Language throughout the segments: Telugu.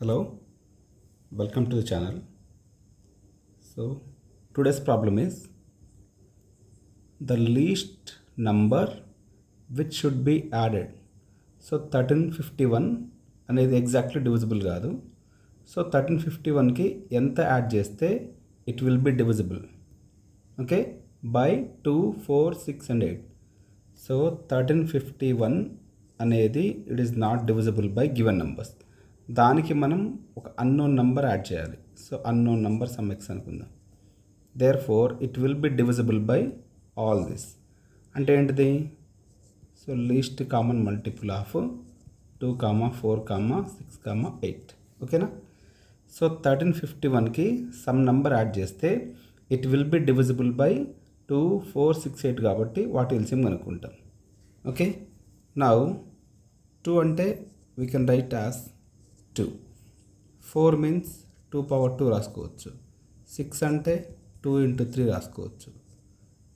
Hello, welcome to the channel. So, today's problem is the least number which should be added. So, 1351 అనేది ఎగ్జాక్ట్లీ డివిజిబుల్ కాదు. సో 1351కి ఎంత యాడ్ చేస్తే it will be divisible, okay, by 2, 4, 6 and 8. So 1351 అనేది it is not divisible by given numbers. దానికి మనం ఒక అన్నోన్ నెంబర్ యాడ్ చేయాలి. So unknown number some x అనుకుందాం. Therefore it will be divisible by all this. అంటే ఏంటిది? So least common multiple of 2, 4, 6, 8. ఓకేనా? సో 1351కి సమ్ నెంబర్ యాడ్ చేస్తే it will be divisible by 2, 4, 6, 8 కాబట్టి వాటి ఎల్సిఎం కనుక్కుంటాం. ఓకే, నౌ 2 అంటే we can right as 2. 4 means 2 power 2 రాసుకోవచ్చు. 6 అంటే 2 into 3 రాసుకోవచ్చు.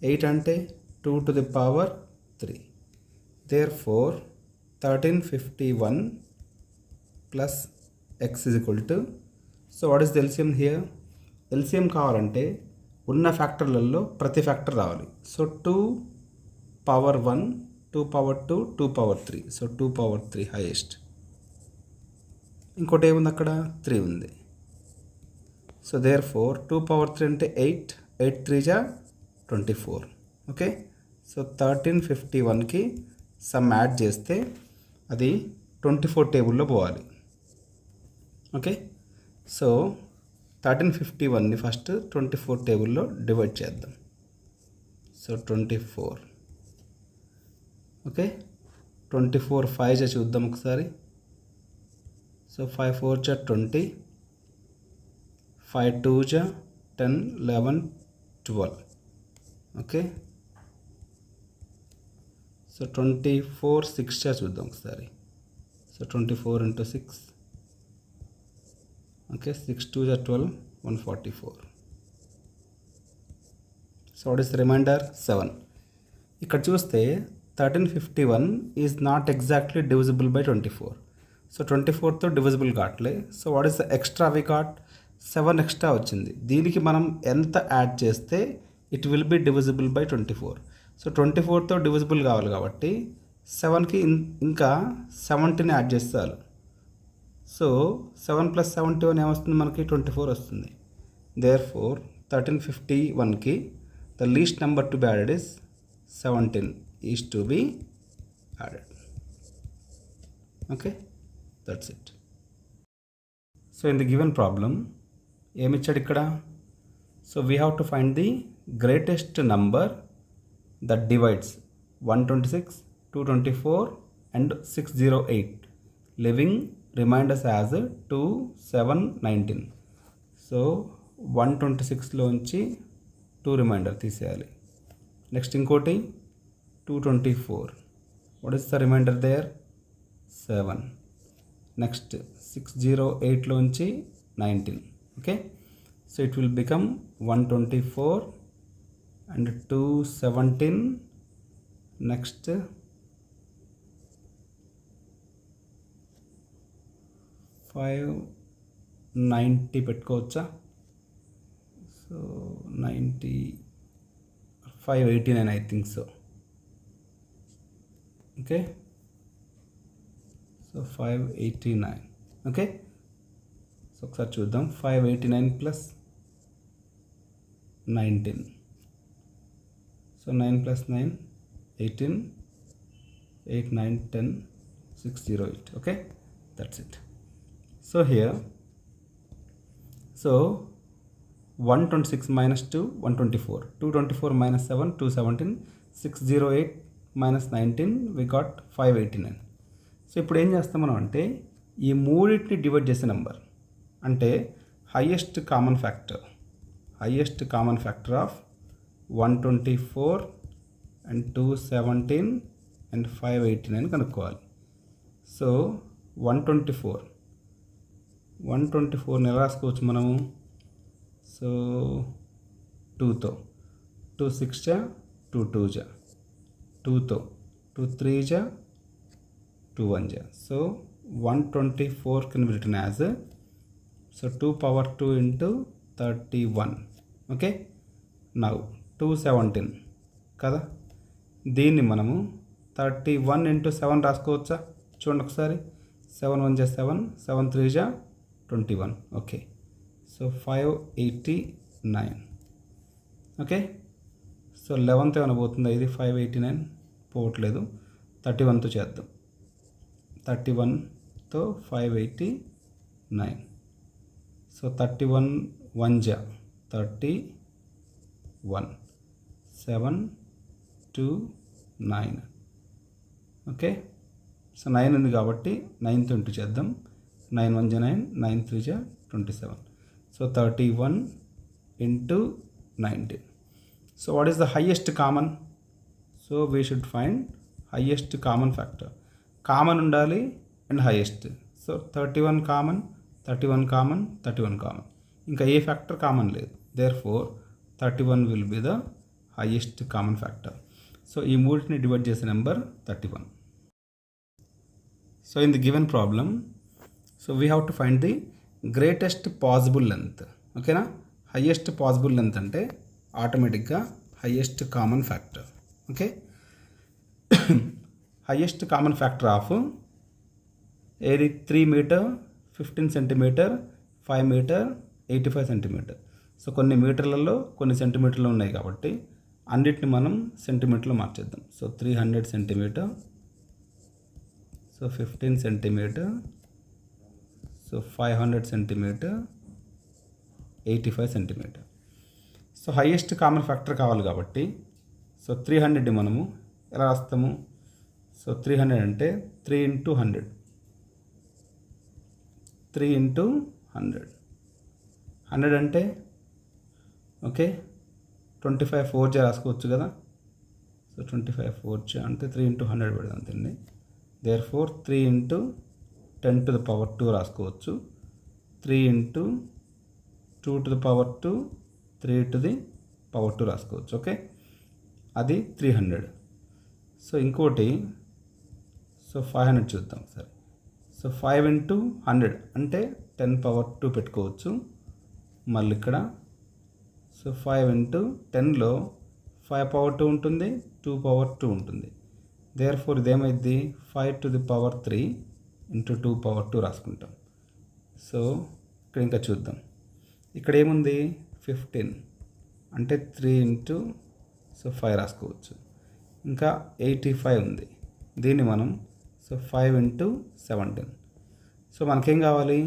8 అంటే 2 to the power 3. Therefore 1351 plus x is equal to, so what is the LCM here? LCM కావాలంటే ఉన్న ఫ్యాక్టర్లలో ప్రతి ఫ్యాక్టర్ రావాలి. So 2 power 1, 2 power 2, 2 power 3. So 2 power 3 highest. ఇంకోటి ఏముంది అక్కడ? 3 ఉంది. సో దేర్ ఫోర్ 2 power 3 అంటే 8, 8 3 జా 24. ఓకే, సో 1351కి సమ్ యాడ్ చేస్తే అది 24 టేబుల్లో పోవాలి. ఓకే, సో 1351ని ఫస్ట్ 24 టేబుల్లో డివైడ్ చేద్దాం. సో 24, ఓకే, 24 5 జా చూద్దాం ఒకసారి. సో 5 4 జా 20, 5 2 జా 10, 11, 12. ఓకే, సో 24 6 జా చూద్దాం ఒకసారి. సో 24 into 6, ఓకే, 6 2 జా 12, 144. So what is the remainder? 7. ఇక్కడ చూస్తే 1351 is not exactly divisible by 24. So 24తో డివిజిబుల్ కావట్లే. So what is the extra we got? 7 extra వచ్చింది. దీనికి మనం ఎంత యాడ్ చేస్తే it will be divisible by 24. So 24తో డివిజిబుల్ కావాలి కాబట్టి 7కి ఇంకా 70ని యాడ్ చేస్తారు. సో 7 + 71 ఏమొస్తుంది మనకి? 24 వస్తుంది. దేర్ ఫోర్ 1351కి the least number to be added is 17 is to be added. Okay, that's it. So in the given problem ఏమిచ్చాడు ఇక్కడ? So we have to find the greatest number that divides 126, 224 and 608, leaving remainders as 2, 7, 19. So 126లోంచి 2 రిమైండర్ తీసేయాలి. నెక్స్ట్ ఇంకోటి 224. What is the remainder there? 7. Next 608లోంచి 19. Okay, so it will become 124 and 217. Next 590 పెట్టుకోవచ్చా? So 90, 589 I think so. Okay, so 589. Okay, so ఒకసారి చూద్దాం. 589 + 19. So 9 + 9 18, 8 9 10, 608. Okay, that's it. So here, so 126 - 2 124, 224 - 7 217, 608 - 19 we got 589. So ఇప్పుడు ఏం చేస్తాం మనం అంటే ఈ మూడింటిని డివైడ్ చేసే నెంబర్ అంటే highest common factor of 124 and 217 and 589 కనుక్కోవాలి. సో 124ని ఎలా రాసుకోవచ్చు మనము? సో 2తో, 2 6 జా 2 2 జా 2తో, 2 3 జా 2 1 జా. So 124 can be written as So 2 power 2 into 31. Okay. Now 217 కదా. దీన్ని మనము 31 into 7 రాసుకోవచ్చా? చూడండి ఒకసారి. 7 1 జా 7, 7 3 జా 21. Okay. So 589. Okay. So 11th ఏమైనా పోతుందా? ఇది 589 పోవట్లేదు. 31తో చేద్దాం. 31తో 589. సో 31 1 జా 31, 7 2 9. ఓకే. సో 9 ఉంది కాబట్టి 9తో ఇంటూ చేద్దాం. 9 1 జా 9, 9 3 జా 27. So 31 into 19. So what is the highest common? So we should find highest common factor. Common undali and highest. So 31 common, 31 common, 31 common. Inka a factor common లేదు. Therefore 31 will be the highest common factor. So ఈ మూడింటిని డివైడ్ చేసే number 31. So in the given problem, so we have to find the greatest possible length. ఓకేనా? highest possible length అంటే ఆటోమేటిక్గా highest common factor. Okay. Highest common factor of ఏది 3 metre, 15 centimetre, 5 metre, 85 centimetre. So కొన్ని మీటర్లలో కొన్ని సెంటీమీటర్లు ఉన్నాయి కాబట్టి అన్నిటిని మనం సెంటీమీటర్లో మార్చేద్దాం. So 300 centimetre, so 15 centimetre, so 500 centimetre, 85 centimetre. So highest common factor కావాలి కాబట్టి సో 300ని మనము ఎలా రాస్తాము? సో 300 అంటే 3 into 100, 3 into 100. 100 అంటే ఓకే 25 4 జా రాసుకోవచ్చు కదా. సో 25 4 జా అంటే 3 into 100 పెడదాం అంతే. Therefore 3 into 10 to the power 2 రాసుకోవచ్చు. 3 into 2 to the power 2, 3 to the power 2 రాసుకోవచ్చు. ఓకే. అది 300. సో ఇంకోటి సో 500 చూద్దాం సరే. సో 5 into 100 అంటే 10 power 2 పెట్టుకోవచ్చు. మళ్ళీ ఇక్కడ సో 5 into 10లో 5 power 2 ఉంటుంది, 2 power 2 ఉంటుంది. దేర్ఫోర్ ఇదేమైంది 5 to the power 3 into 2 power 2 రాసుకుంటాం. సో ఇక్కడ ఇంకా చూద్దాం. ఇక్కడ ఏముంది 15 అంటే 3 into సో 5 రాసుకోవచ్చు. ఇంకా 85 ఉంది. దీన్ని మనం సో 5 into 17. సో మనకేం కావాలి?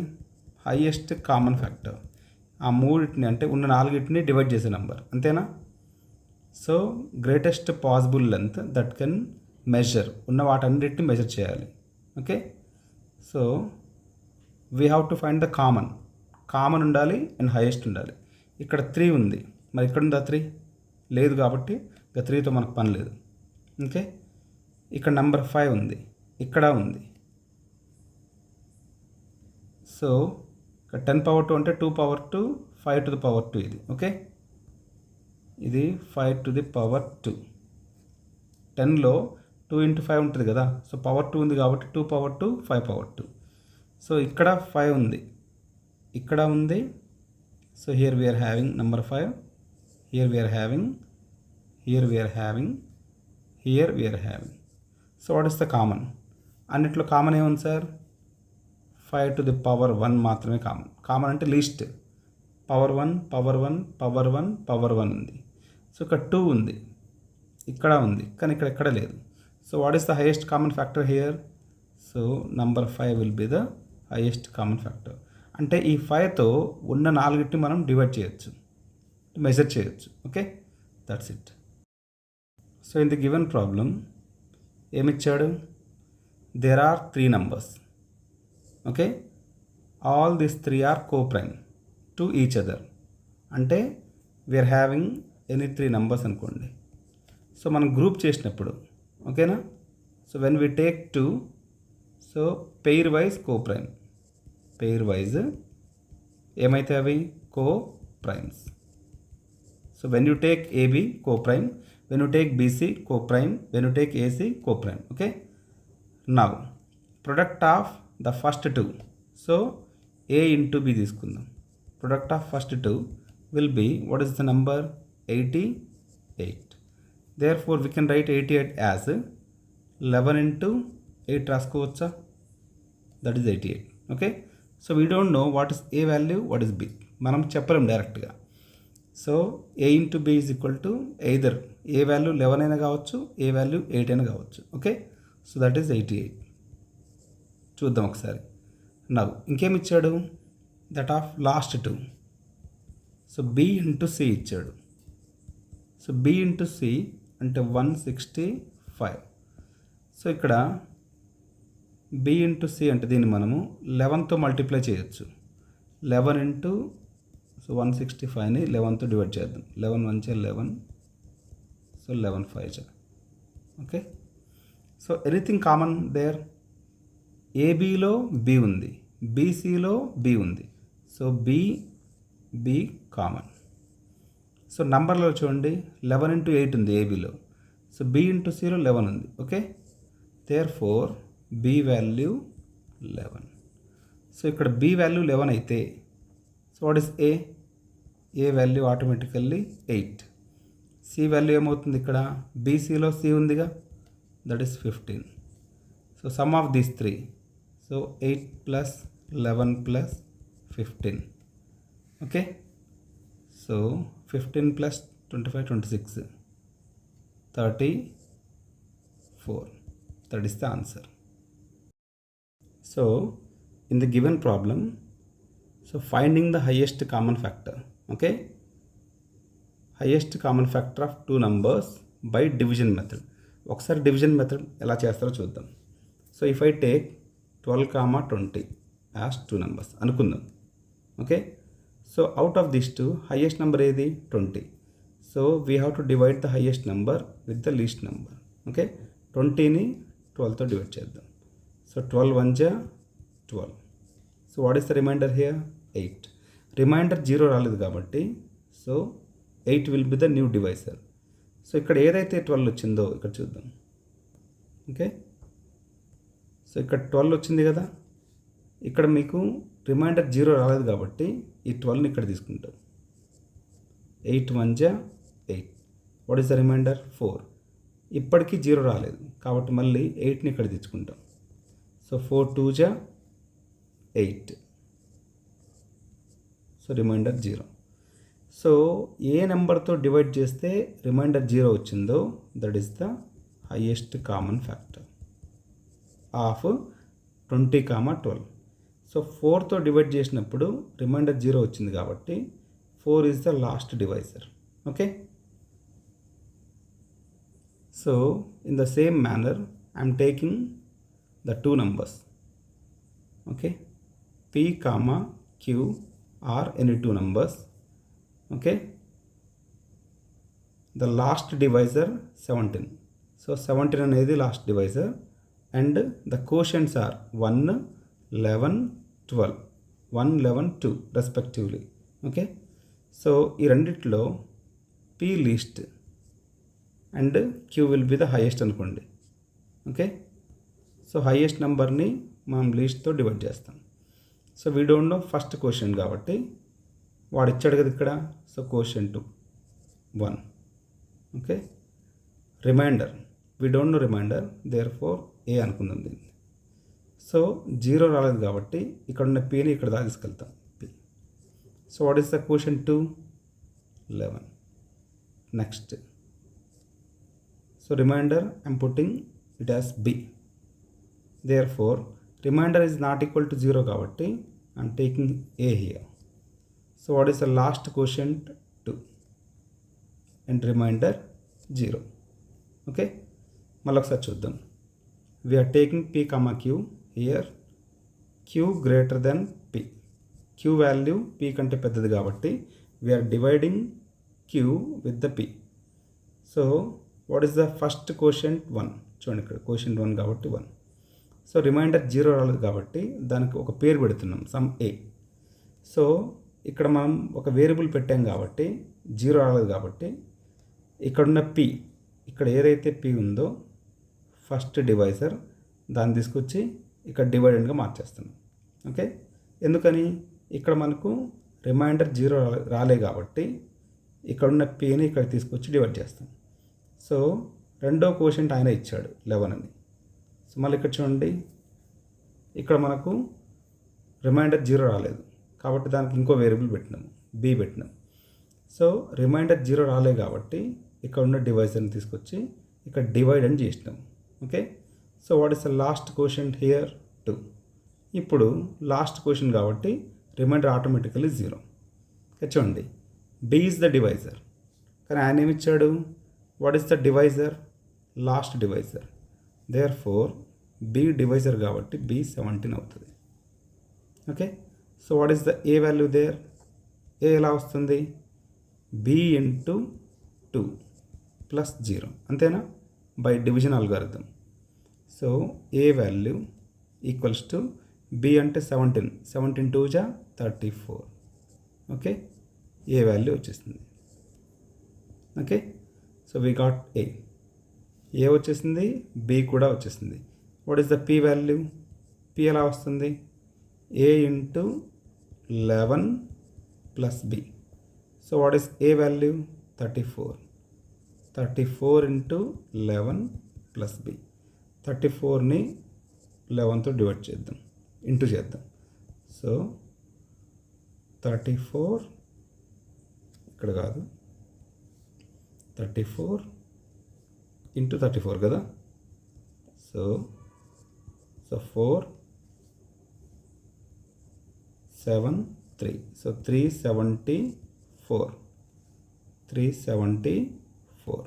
Highest common factor. ఆ మూడింటిని అంటే ఉన్న 4ని డివైడ్ చేసే నెంబర్ అంతేనా? So greatest possible length that can measure ఉన్న వాటన్నిటిని మెజర్ చేయాలి. Okay. So we have to find the common. Common ఉండాలి అండ్ హైయెస్ట్ ఉండాలి. ఇక్కడ 3 ఉంది, మరి ఇక్కడ ఉందా 3? లేదు కాబట్టి ఇక 3తో మనకు పని లేదు. ఓకే. ఇక్కడ నెంబర్ 5 ఉంది, ఇక్కడ ఉంది. సో ఇక్కడ 10 power 2 అంటే 2 power 2, 5 to the power 2 ఇది. ఓకే. ఇది 5 to the power 2. 10లో 2 into 5 ఉంటుంది కదా. సో power 2 ఉంది కాబట్టి 2 power 2, 5 power 2. సో ఇక్కడ 5 ఉంది, ఇక్కడ ఉంది. So here we are having number 5, here we are having, here we are having, here we are having. So what is the common? అన్నిట్లో కామన్ ఏముంది సార్? 5 to the power 1 మాత్రమే కామన్. కామన్ అంటే least. Power 1, power 1, power 1, power 1 ఉంది. సో ఇక్కడ 2 ఉంది, ఇక్కడ ఉంది, కానీ ఇక్కడ ఎక్కడ లేదు. So what is the highest common factor here? So number 5 will be the highest common factor. అంటే ఈ 5తో ఉన్న 4ని మనం డివైడ్ చేయొచ్చు, మెజర్ చేయొచ్చు. Okay, that's it. So in the given problem ఏమిచ్చాడు? There are 3 numbers. Okay, all this 3 are co-prime to each other. అంటే వీఆర్ హ్యావింగ్ ఎనీ 3 numbers అనుకోండి. సో మనం గ్రూప్ చేసినప్పుడు ఓకేనా. So when we take 2, so pairwise co-prime, pairwise ఏమైతే అవి co-primes. So when you take AB co-prime, when you take BC co-prime, when you take AC co-prime. Okay, now product of the first 2. So A into B తీసుకుందాం. Product of first two will be, what is the number? 88. Therefore we can write 88 as 11 into 8 రాసుకోవచ్చా? That is 88. Okay, so we don't know what is A value, what is B. మనం చెప్పలేం డైరెక్ట్గా. So A into B is equal to either A value 11 అయినా కావచ్చు, A value 8 అయినా కావచ్చు. Okay, so that is 88. చూద్దాం ఒకసారి. నవ్వు ఇంకేమి ఇచ్చాడు? That of last two. So B into C ఇచ్చాడు. సో B into C అంటే 165. సో ఇక్కడ B into C అంటే దీన్ని మనము 11తో మల్టిప్లై చేయొచ్చు. 11 into, సో 165ని 11తో డివైడ్ చేద్దాం. 11 1 11, so 11 5. Okay, so anything common there? ఏబీలో బి ఉంది, బీసీలో బి ఉంది. So B common. సో నంబర్లో చూడండి 11 into 8 ఉంది ఏబీలో. సో బి into సిలో 11 ఉంది. Okay, therefore B value 11. So ఇక్కడ బి వాల్యూ 11 అయితే, so what is A value automatically 8. C value ఏమవుతుంది? ఇక్కడ బీసీలో సి ఉందిగా, that is 15. So sum of these three, so 8 + 11 + 15. Okay, so 15 + 25 26, 34. That is the answer. So in the given problem, so finding the highest common factor. Okay, highest common factor of two numbers by division method. ఒకసారి డివిజన్ మెథడ్ ఎలా చేస్తారో చూద్దాం. So if I take 12, 20 as two numbers అనుకుందాం. Okay, so out of this two highest number ఏది? 20. So we have to divide the highest number with the least number. Okay, 20ని 12తో డివైడ్ చేద్దాం. So 12 1 12. So what is the remainder here? 8. Remainder 0 రాలేదు కాబట్టి, so 8 will be the new divisor. So ఇక్కడ ఏదైతే 12 వచ్చిందో ఇక్కడ చూద్దాం. ఓకే, సో ఇక్కడ 12 వచ్చింది కదా, ఇక్కడ మీకు రిమైండర్ 0 రాలేదు కాబట్టి ఈ 12ని ఇక్కడ తీసుకుంటాం. 8 1 8. What is the remainder? 4. ఇప్పటికీ 0 రాలేదు కాబట్టి మళ్ళీ 8ని ఇక్కడ తెచ్చుకుంటాం. సో 4 2 8. So remainder 0. సో ఏ నెంబర్తో డివైడ్ చేస్తే రిమైండర్ 0 వచ్చిందో that is the highest common factor of 20, 12. So 4తో డివైడ్ చేసినప్పుడు రిమైండర్ 0 వచ్చింది కాబట్టి 4 is the last divisor. Okay, so in the same manner I'm taking the two numbers. Okay, P, Q are any two numbers. Okay, the last divisor 17. So 17 అనేది last divisor and the quotients are 1 11 12, 1 11 2 respectively. Okay, so ఈ రెండిట్లో P least and Q will be the highest అనుకోండి. ఓకే, సో హైయెస్ట్ నెంబర్ని మనం లీస్ట్తో డివైడ్ చేస్తాం. So we don't know first question కాబట్టి వాడు ఇచ్చాడు కదా ఇక్కడ. So question 2 1. Okay, remainder we don't know remainder, therefore A అనుకుందాం దీన్ని. సో 0 రాలేదు కాబట్టి ఇక్కడ ఉన్న పీని ఇక్కడ దాకా తీసుకెళ్తాం. P. So what is the question 2? 11. Next, so remainder I'm putting it as B. Therefore, remainder is not equal to 0 కాబట్టి I am taking A here. So what is the last quotient? 2 and remainder 0. Okay, మళ్ళీ ఒకసారి చూద్దాం. We are taking P, Q here. Q greater than P. Q value P కంటే పెద్దది కాబట్టి we are dividing Q with the P. So what is the first quotient? 1. చూడండి ఇక్కడ quotient 1 కాబట్టి 1. సో రిమైండర్ 0 రాలేదు కాబట్టి దానికి ఒక పేరు పెడుతున్నాం, సమ్ ఏ. సో ఇక్కడ మనం ఒక వేరియబుల్ పెట్టాం కాబట్టి 0 రాలేదు కాబట్టి ఇక్కడున్న పి, ఇక్కడ ఏదైతే పి ఉందో ఫస్ట్ డివైజర్ దాన్ని తీసుకొచ్చి ఇక్కడ డివైడెండ్గా మార్చేస్తున్నాం. ఓకే, ఎందుకని ఇక్కడ మనకు రిమైండర్ 0 రాలే కాబట్టి ఇక్కడున్న pని ఇక్కడ తీసుకొచ్చి డివైడ్ చేస్తాం. సో రెండో కోషెంట్ ఆయన ఇచ్చాడు 11 అని. సో మళ్ళీ ఇక్కడ చూడండి, ఇక్కడ మనకు రిమైండర్ 0 రాలేదు కాబట్టి దానికి ఇంకో వేరియబుల్ పెట్టినాము, b పెట్టినాం. సో రిమైండర్ 0 రాలే కాబట్టి ఇక్కడ ఉన్న డివైజర్ని తీసుకొచ్చి ఇక్కడ డివైడ్ అని చేసినాం. Okay, so what is the last quotient here 2. ఇప్పుడు లాస్ట్ క్వశ్చన్ కాబట్టి రిమైండర్ ఆటోమేటికలీ 0. చూడండి, b ఈజ్ ద డివైజర్, కానీ ఆయన ఏమి ఇచ్చాడు, what is the divisor, last divisor. Therefore b divisor కాబట్టి b 17 అవుతుంది. Okay, so what is the a value there, a ఎలా వస్తుంది, b ఇంటూ 2 ప్లస్ 0, అంతేనా, by division algorithm. So a value equals to b అంటే 17, 17 2 జా 34. ఓకే, a వాల్యూ వచ్చేసింది. Okay, so we got a వచ్చేసింది, b కూడా వచ్చేసింది. What is the p value, p ఎలా వస్తుంది, a into 11 plus b. So what is a value, 34, 34 into 11 plus b. 34ని 11తో డివైడ్ చేద్దాం, ఇంటూ చేద్దాం. సో 34 ఇక్కడ కాదు, 34 ఇంటూ 34 కదా. So 4 7 3, so 374, 374,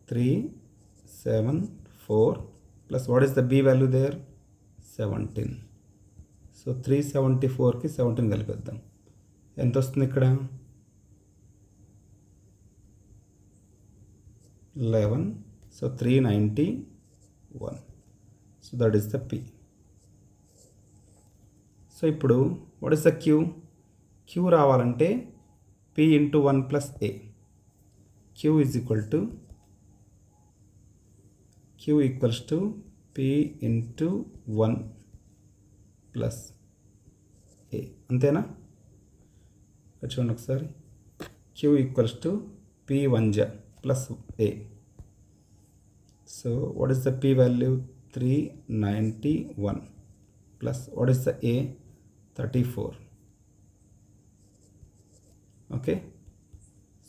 374 plus what is the b value there, 17. So 374కి 17 కలిపేద్దాం, ఎంత వస్తుంది ఇక్కడ, 11. So 391. So that is the p. So ఇప్పుడు వాట్ ఈస్ ద q రావాలంటే p into 1 plus a. q equals to p into 1 plus a, అంతేనా. చూడండి ఒకసారి, q ఈక్వల్స్ టు p 1 జా plus a. So what is the p value, 391 plus what is the a, 34. Okay,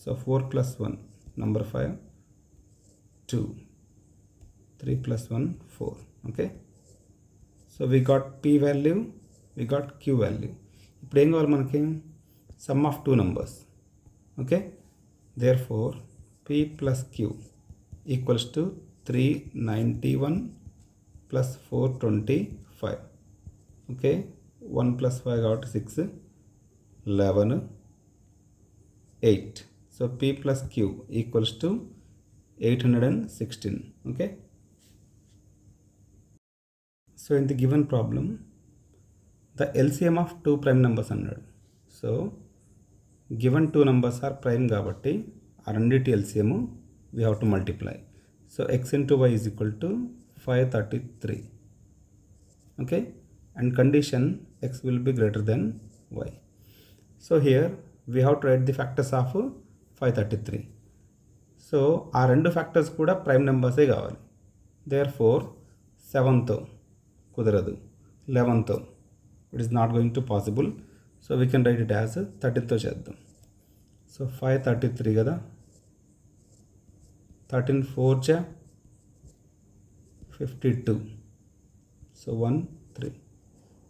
so 4 plus 1 number 5, 2, 3 plus 1 4. Okay, so we got p value, we got q value. ఇప్పుడు ఏం కావాలి మనకి, sum of 2 numbers. Okay, therefore p plus q equals to 391 plus 425. Okay, 1 plus 5 కాబట్టి 6, 11, 8. So p plus q equals to 816. Okay, so in the given problem the LCM of 2 prime numbers అన్నాడు. So given 2 numbers are prime కాబట్టి ఆ రెండింటి LCM we have to multiply. So x into y is equal to 533. Okay, and condition x will be greater than y. So here we have to write the factors of 533. So ఆ రెండు ఫ్యాక్టర్స్ కూడా ప్రైమ్ నెంబర్సే కావాలి. దేర్ ఫోర్ 7తో కుదరదు, 11తో it is not going to possible. So we can write it as 13తో చేద్దాం. సో 533 కదా, 13 4 జా 52. So 1 3.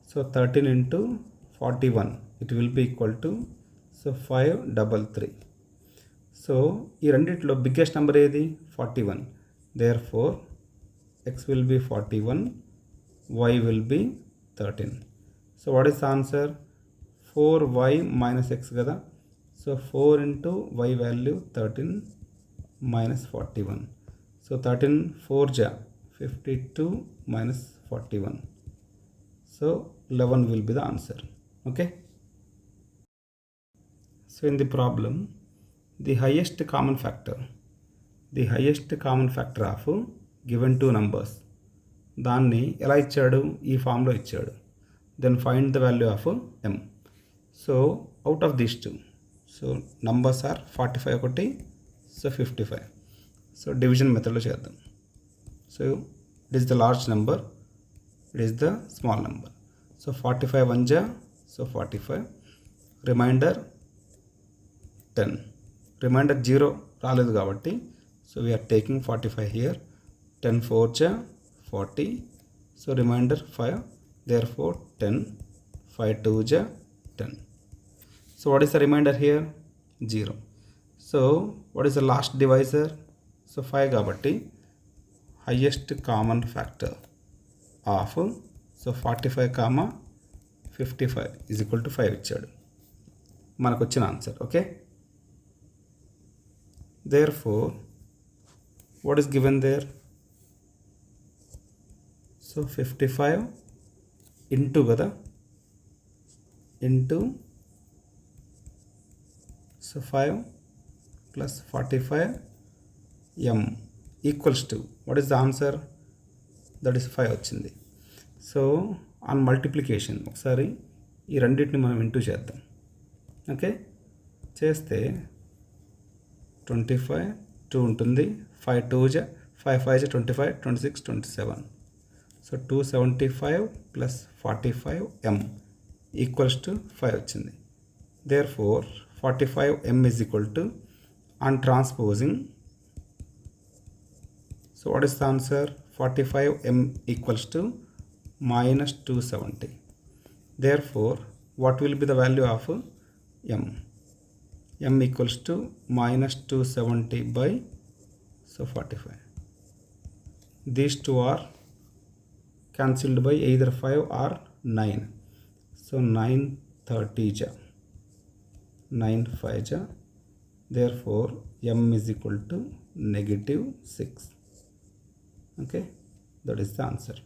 So 13 into 41 it will be equal to, so 533. So ఈ రెండిట్లో బిగ్గెస్ట్ నెంబర్ ఏది, 41. Therefore x will be 41, y will be 13. So what is answer, 4y minus x కదా. So 4 into y value 13 minus 41. So 13 4 జా 52 minus 41. So 11 will be the answer. Okay, so in the problem the highest common factor of given two numbers దాన్ని ఎలా ఇచ్చాడు, ఈ ఫామ్లో ఇచ్చాడు. Then find the value of m. So out of these 2, so numbers are 45 ఒకటి, సో 55. సో డివిజన్ మెథడ్లో చేద్దాం. So it is the large number, it is the small number. So 45 1 జా, సో 45, రిమైండర్ 10, రిమైండర్ 0 రాలేదు కాబట్టి సో వీఆర్ టేకింగ్ 45 హియర్. 10 4 జా 40, so remainder 5, therefore 10, 5 2 ja 10. So what is the remainder here? 0. So what is the last divisor? So 5 kabatti highest common factor of, so 45 comma 55 is equal to 5 ఇచ్చాడు మనకు వచ్చిన answer. Okay, therefore what is given there? So 55 into కదా, into so 5 plus 45 m equals to what is the answer? That is 5 వచ్చింది. సో ఆన్ మల్టిప్లికేషన్ ఒకసారి ఈ రెండింటిని మనం ఇంటూ చేద్దాం. ఓకే, చేస్తే 25 2 ఉంటుంది, 5 2 జా 5 5 జా 25, 26 27. So 275 plus 45 m equals to 5 వచ్చింది. Therefore 45 m is equal to, on transposing, so what is the answer? 45 m equals to minus 270. Therefore what will be the value of m? m equals to minus 270 by so 45. These two are cancelled by either 5 or 9. So 9 30 ja 9 5 ja, therefore m is equal to -6. Okay, that is the answer.